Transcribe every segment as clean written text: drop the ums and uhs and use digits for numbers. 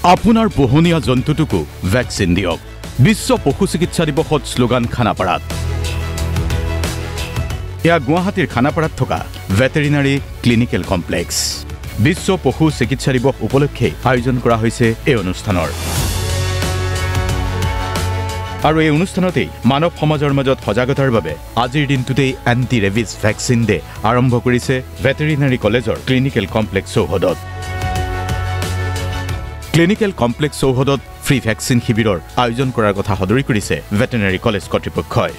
আপোনাৰ পোহনীয়া জন্তুটোকো ভেকচিন দিয়ক। বিশ্ব পশু চিকিৎসা দিৱসত শ্লোগান খানাপাৰাত। এয়া গুৱাহাটীৰ খানাপাৰাত থকা ভেটেৰিনাৰী ক্লিনিকেল কমপ্লেক্স। বিশ্ব পশু চিকিৎসা দিৱস উপলক্ষে আয়োজন কৰা হৈছে এই অনুষ্ঠানৰ। আৰু এই অনুষ্ঠানতেই মানৱ সমাজৰ মাজত সজাগতাৰ বাবে আজিৰ দিনটোতেই এণ্টি ৰেবিজ ভেকচিন ডে আৰম্ভ কৰিছে ভেটেৰিনাৰী কলেজৰ ক্লিনিকেল কমপ্লেক্স চৌহদত। ক্লিনিকেল কমপ্লেক্স চৌহদত ফ্ৰী ভেকচিন শিবিৰৰ আয়োজন কৰাৰ কথা সদৰি কৰিছে ভেটেৰিনাৰী কলেজ কৰ্তৃপক্ষই।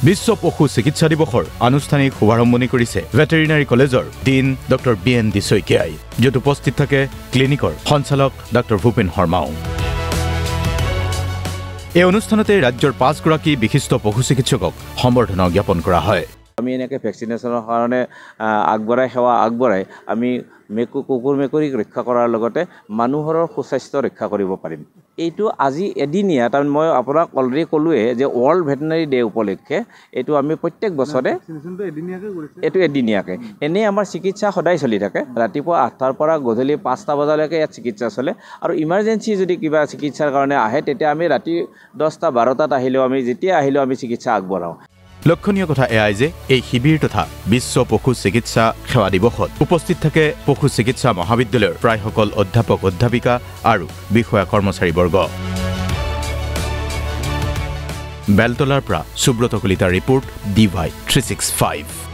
বিশ্ব পশু চিকিৎসা দিৱসৰ আনুষ্ঠানিক শুভাৰম্ভণি কৰিছে ভেটেৰিনাৰী কলেজৰ ডিন ডক্টৰ BND শইকীয়াই, য'ত উপস্থিত থাকে ক্লিনিকৰ সঞ্চালক ডক্টৰ ভূপেন শৰ্মাও। এই অনুষ্ঠানতে ৰাজ্যৰ 5 গৰাকী বিশিষ্ট পশু চিকিৎসকক সম্বৰ্ধনা জ্ঞাপন কৰা হয়। আমি এনেকৈ ভেকচিনেশ্যনৰ কাৰণে সেৱা আগবঢ়াই আমি কুকুৰ মেকুৰীক ৰক্ষা কৰাৰ লগতে মানুহৰ সুস্বাস্থ্য ৰক্ষা কৰিব পাৰিম। এইটো আজি এদিনীয়া, তাৰমানে মই আপোনাক অলৰেডি ক'লোৱে যে ৱৰ্ল্ড ভেটেৰিনাৰী ডে উপলক্ষে এইটো আমি প্ৰত্যেক বছৰে এইটো এদিনীয়াকৈ। এনেই আমাৰ চিকিৎসা সদায় চলি থাকে, ৰাতিপুৱা 8টাৰ পৰা গধূলি 5টা বজালৈকে ইয়াত চিকিৎসা চলে। আৰু ইমাৰ্জেঞ্চি যদি কিবা চিকিৎসাৰ কাৰণে আহে তেতিয়া আমি ৰাতি 10টা 12টাত আহিলেও আমি যেতিয়া আহিলেও আমি চিকিৎসা আগবঢ়াওঁ। লক্ষণীয় কথা এয়াই যে এই শিবিৰ তথা বিশ্ব পশু চিকিৎসা সেৱা দিৱসত উপস্থিত থাকে পশু চিকিৎসা মহাবিদ্যালয়ৰ প্ৰায়সকল অধ্যাপক অধ্যাপিকা আৰু বিষয়া কৰ্মচাৰীবৰ্গ। বেলতলাৰ পৰা সুব্ৰত কলিতাৰ ৰিপৰ্ট DY 365।